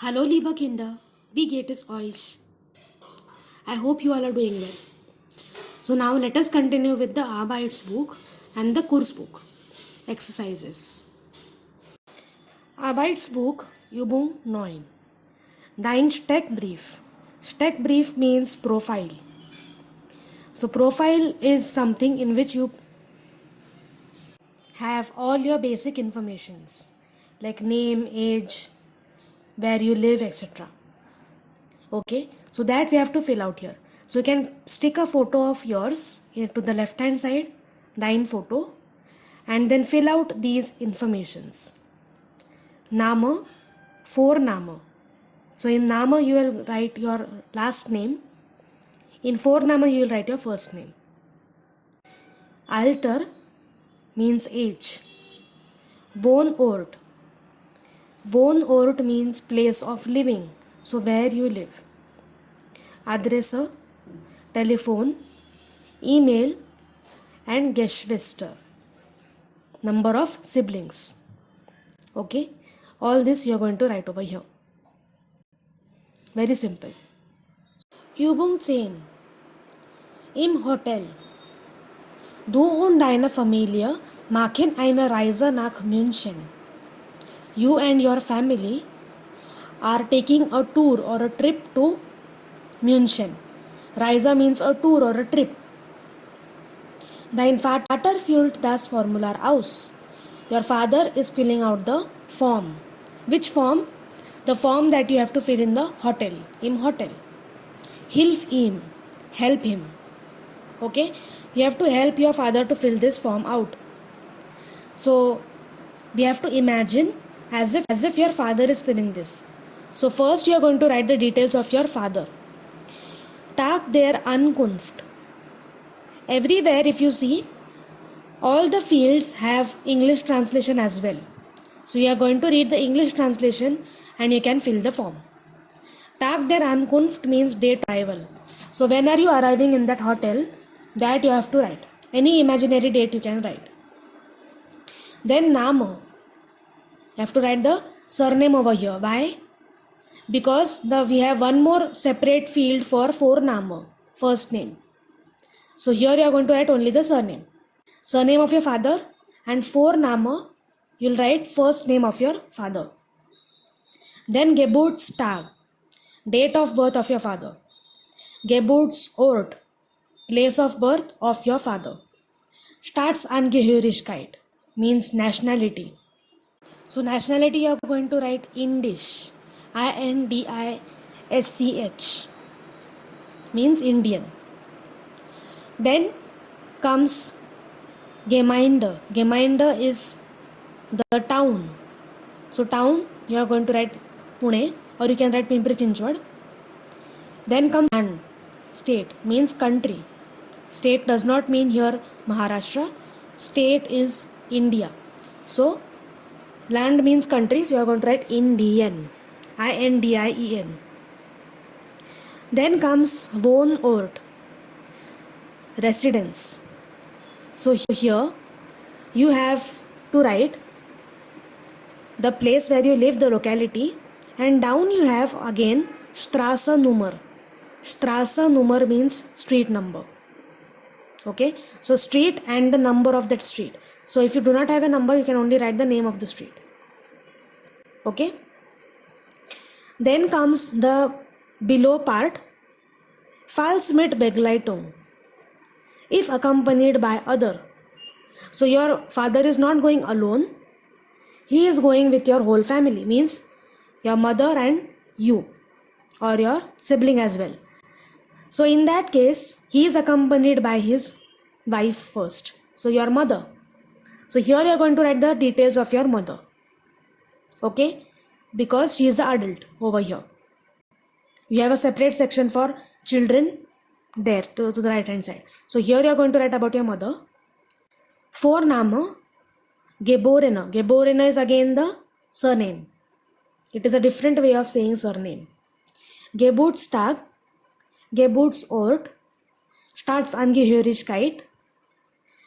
Hallo liebe Kinder, wie geht es euch? I hope you all are doing well. So now let us continue with the Arbeitsbuch and the Kursbuch exercises. Arbeitsbuch Übung 9. Dein Steckbrief. Steckbrief means profile. So profile is something in which you have all your basic informations like name, age, where you live, etc. Okay, so that we have to fill out here. So you can stick a photo of yours here to the left hand side, thine photo, and then fill out these informations. Name, Vorname. So in Name you will write your last name. In Vorname you will write your first name. Alter means age. Wohnort. Wohnort means place of living. So where you live. Adresse, telephone, email, and Geschwister. Number of siblings. Okay, all this you are going to write over here. Very simple. Übung 10. Im Hotel. Du und deine Familie machen eine Reise nach München. You and your family are taking a tour or a trip to München. Reise means a tour or a trip. Dein Vater füllt das Formular aus. Your father is filling out the form. Which form? The form that you have to fill in the hotel. Im Hotel. Hilf ihm. Help him. Okay? You have to help your father to fill this form out. So, we have to imagine as if your father is filling this. So, first you are going to write the details of your father. Tag der Ankunft. Everywhere if you see, all the fields have English translation as well. So you are going to read the English translation and you can fill the form. Tag der Ankunft means date arrival. So when are you arriving in that hotel, that you have to write. Any imaginary date you can write. Then Name. You have to write the surname over here. Why? Because we have one more separate field for Vorname, first name. So here you are going to write only the surname. Surname of your father, and Vorname you will write first name of your father. Then Geburtstag, date of birth of your father. Geburtsort, place of birth of your father. Staatsangehörigkeit means nationality. So nationality you are going to write Indisch. Indisch means Indian. Then comes Gemeinde. Gemeinde is the town. So town you are going to write Pune or you can write Pimpri Chinchwad. Then comes land. State means country. State does not mean here Maharashtra. State is India. So land means country, so you are going to write Indian. Indien. Then comes Wohnort, residence. So here you have to write the place where you live, the locality, and down you have again Straße Nummer. Straße Nummer means street number. Okay, so street and the number of that street. So if you do not have a number, you can only write the name of the street. Okay. Then comes the below part, Falls mit Begleitung, if accompanied by other. So your father is not going alone, he is going with your whole family, means your mother and you or your sibling as well. So in that case, he is accompanied by his wife first, so your mother. So here you are going to write the details of your mother. Okay, because she is the adult over here. You have a separate section for children there to the right hand side. So here you are going to write about your mother. Vorname, Geborene. Geborene is again the surname. It is a different way of saying surname. Geburtstag, Geburtsort, Staatsangehörigkeit,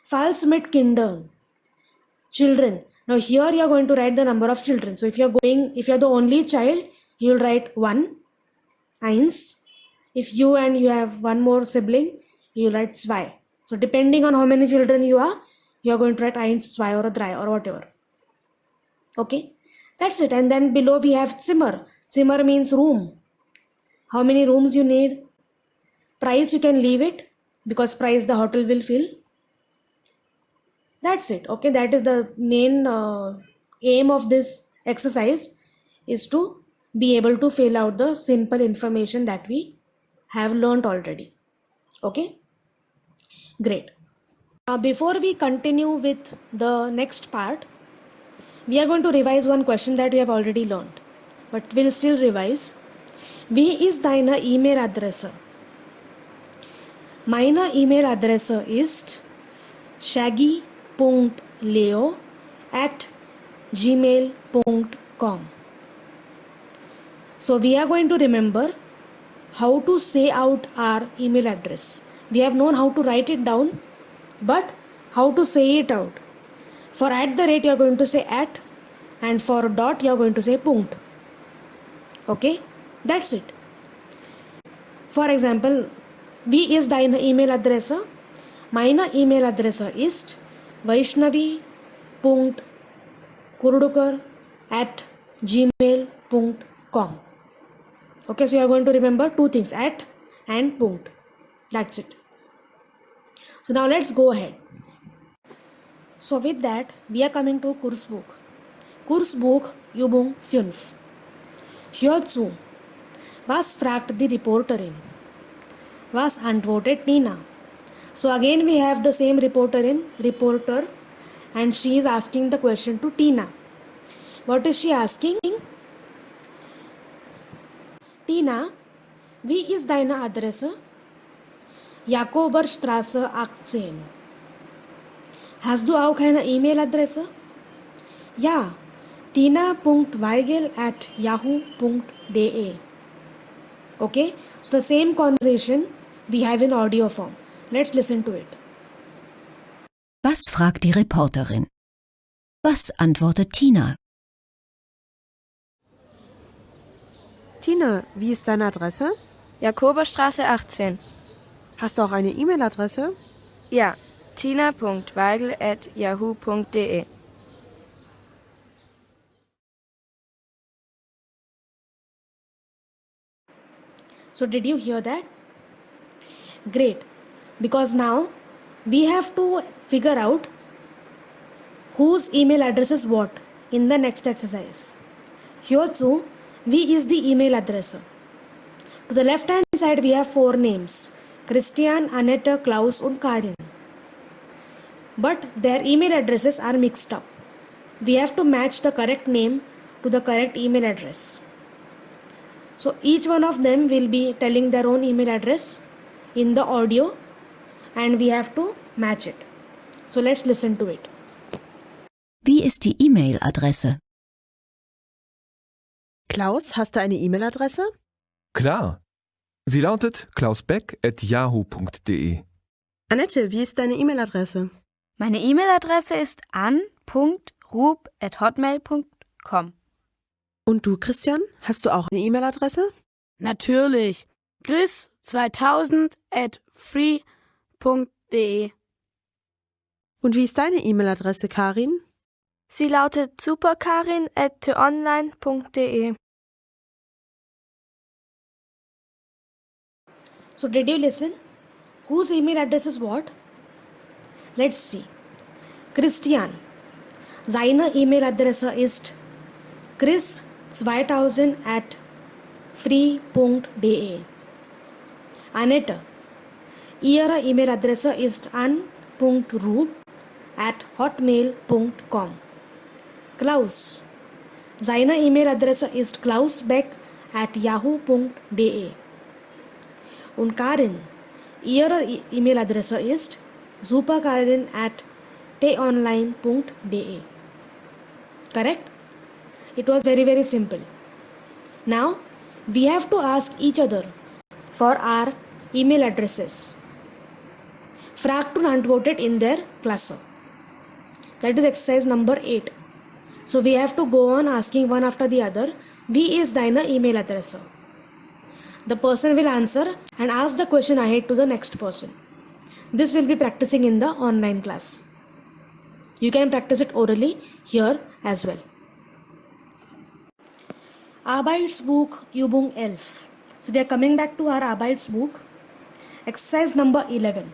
Falls mit Kindern, children. Now here you are going to write the number of children. So if you are the only child, you'll write 1, eins. If you have one more sibling, you'll write zwei. So depending on how many children you are going to write eins, zwei or drei or whatever. Okay, that's it. And then below we have Zimmer. Zimmer means room. How many rooms you need? Price you can leave it, because price the hotel will fill. That's it. Okay, that is the main aim of this exercise, is to be able to fill out the simple information that we have learned already. Okay, great. Before we continue with the next part, we are going to revise one question that we have already learned, but we'll still revise. Wie ist deine E-Mail-Adresse? Meine E-Mail-Adresse ist shaggy.leo@gmail.com. So we are going to remember how to say out our email address. We have known how to write it down, but how to say it out. For @ you are going to say at, and for dot you are going to say punkt. Okay, that's it. For example, wie ist deine E-Mail-Adresse? Meine E-Mail-Adresse ist vaishnavi.kurdukar@gmail.com. Okay, so you are going to remember two things, at and punkt. That's it. So now let's go ahead. So with that, we are coming to Kursbuch. Kursbuch Übung 5. Hierzu. Was fragt die Reporterin? Was antwortet Nina? So again we have the same reporter, and she is asking the question to Tina. What is she asking? Tina, wie ist deine Adresse? Jakoberstraße 18. Hast du auch eine E-Mail-Adresse? Ja, tina.weigel@yahoo.de. Okay, so the same conversation we have in audio form. Let's listen to it. Was fragt die Reporterin? Was antwortet Tina? Tina, wie ist deine Adresse? Jakoberstraße 18. Hast du auch eine E-Mail-Adresse? Ja, tina.weigel@yahoo.de. So did you hear that? Great. Because now we have to figure out whose email address is what in the next exercise. Hierzu, wie is the email address? To the left hand side we have 4 names: Christian, Annette, Klaus and Karin. But their email addresses are mixed up. We have to match the correct name to the correct email address. So each one of them will be telling their own email address in the audio, and we have to match it. So let's listen to it. Wie ist die E-Mail-Adresse? Klaus, hast du eine E-Mail-Adresse? Klar. Sie lautet klausbeck@yahoo.de. Annette, wie ist deine E-Mail-Adresse? Meine E-Mail-Adresse ist an.rub@hotmail.com. Und du, Christian, hast du auch eine E-Mail-Adresse? Natürlich. chris2000@free.de. Und wie ist deine E-Mail-Adresse, Karin? Sie lautet superkarin@online.de. So did you listen? Whose email address is what? Let's see. Christian. Seine E-Mail-Adresse ist chris2000@free.de. Annette. Ihre E-Mail-Adresse ist an.rub@hotmail.com. Klaus. Seine E-Mail-Adresse ist klausbeck@yahoo.de. Und Karin. Ihre E-Mail-Adresse ist superkarin@tonline.de. Correct? It was very, very simple. Now, we have to ask each other for our email addresses. Fragt und antwortet in der Klasse. That is exercise number 8. So we have to go on asking one after the other Wie ist deine E-Mail-Adresse? The person will answer and ask the question ahead to the next person. This will be practicing in the online class. You can practice it orally here as well. Arbeitsbuch Übung 11. So we are coming back to our Arbeitsbuch. Exercise number 11.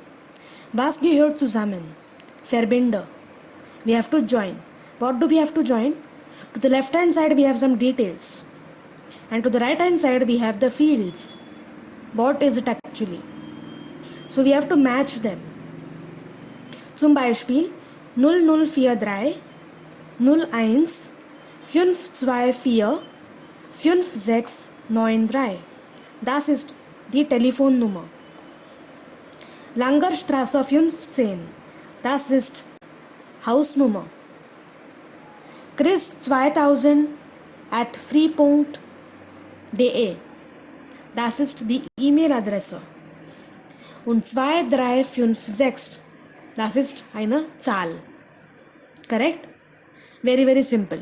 Was gehört zusammen? Verbinde. We have to join. What do we have to join? To the left hand side we have some details. And to the right hand side we have the fields. What is it actually? So we have to match them. Zum Beispiel 0043 01 524 5693. Das ist die Telefonnummer. Langerstraße 15. Das ist Hausnummer. chris2000@free.de. Das ist die E-Mail-Adresse. Und 2356, das ist eine Zahl. Correct? Very, very simple.